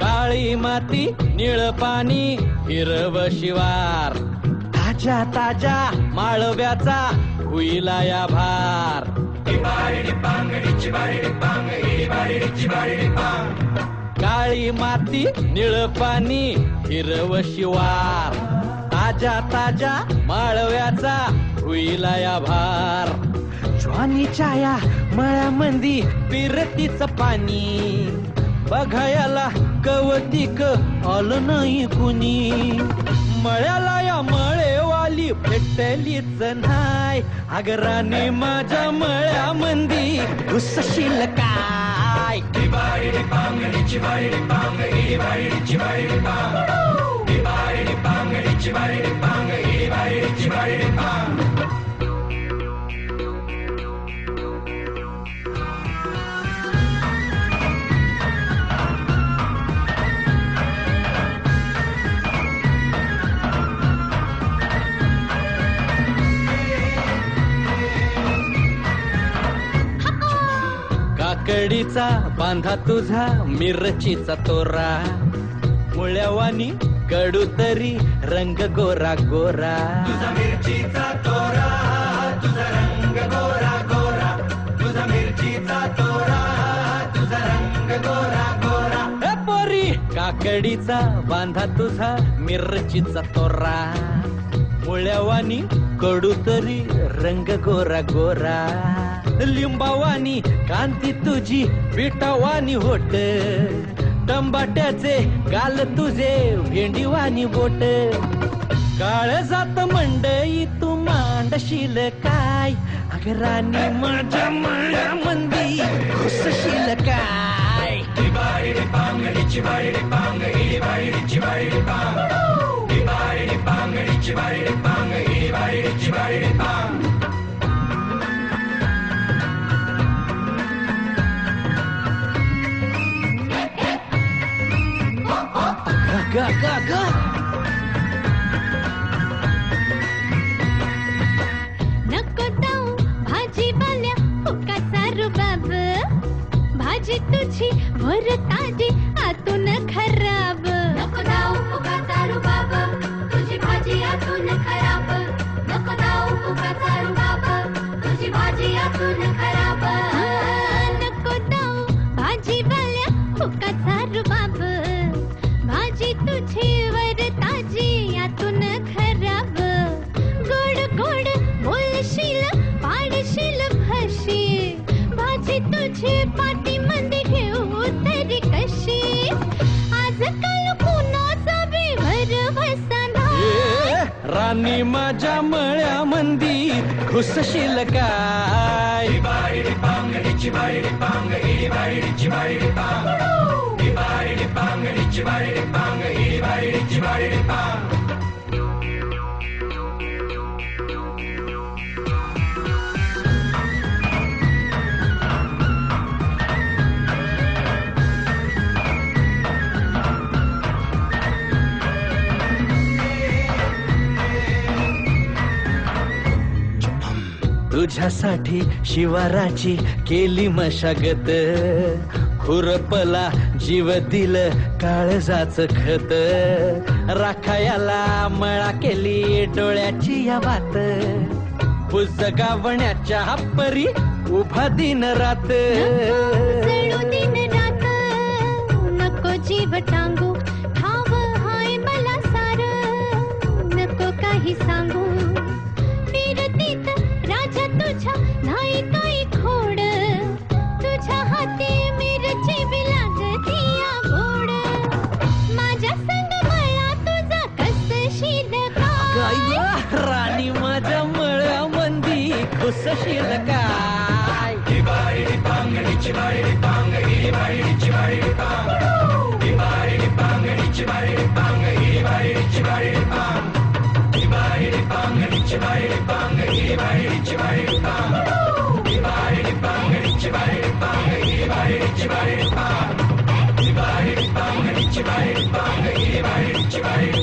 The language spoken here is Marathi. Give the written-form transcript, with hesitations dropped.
काळी माती निळ पाणी हिरव शिवार ताजा ताजा माळव्याचा हुईला या भार काळी माती निळ पाणी हिरव शिवार ताजा ताजा माळव्याचा हुईला या भार ज्वानीच्या या मळ्यामंदी पिरतीच पाणी बघायला कवतिक आलं नाही कुणी मळ्याला या मळेवाली भेटलीच नाही अगराने माझ्या मळ्यामंदी घुसशील काय काकडीचा बांधा तुझा मिरचीचा तोरा मुळ्यावानी कडू तरी रंग गोरा गोरा तुझा मिरचीचा तोरा तुझा रंग गोरा गोरा तुझा मिरचीचा तोरा तुझा रंग गोरा गोरा ए पोरी काकडीचा बांधा तुझा मिरचीचा तोरा मुळ्यावानी कडू तरी रंग गोरा गोरा लिंबावानी कांती तुझी बिटावानी होट टंबाट्याचे गाल तुझे भेंडीवानी बोट काळ जात मंडई तू मांडशील काय अगरानी माझ्या मळ्यामंदी घुसशील काय गा गा गा नको जाऊ भाजीपाल्या फुकाचा रुबाब भाजी तुझी वर ताजी आतून खराब नको जाऊ फुकाचा रुबाब तुझी भाजी आतून खराब नको जाऊ फुकाचा रुबाब तुझी भाजी आतून खराब नको जाऊ भाजीपाल्या फुकाचा रुबाब भाजी तुझी वर ताजी आतून खराब गोड गोड बोलशील पाडशील भाशी भाजी तुझी पाटी मध्ये घेऊ तरी कशी आजकाल कुणाचा बी भरवसा नाही राणी माझ्या मळ्यामंदी घुसशील काय तुझ्यासाठी शिवाराची केली मशागत खुरपला जीव दिल काळजाच खत राखायाला मळा केली डोळ्याची या बात पुजगावण्याच्या परी उभा दिन रात दिन रात नको जीव टांगू ठाव हाय मला सार नको काही सांगू फिरतीत राजा तुझ्या नाही काही खोड तुझ्या हाती मिरची बी लागती या गोड माझ्या संग मला तुझा कसशील काय राणी माझ्या मळ्यामंदी घुसशील काय Chibari,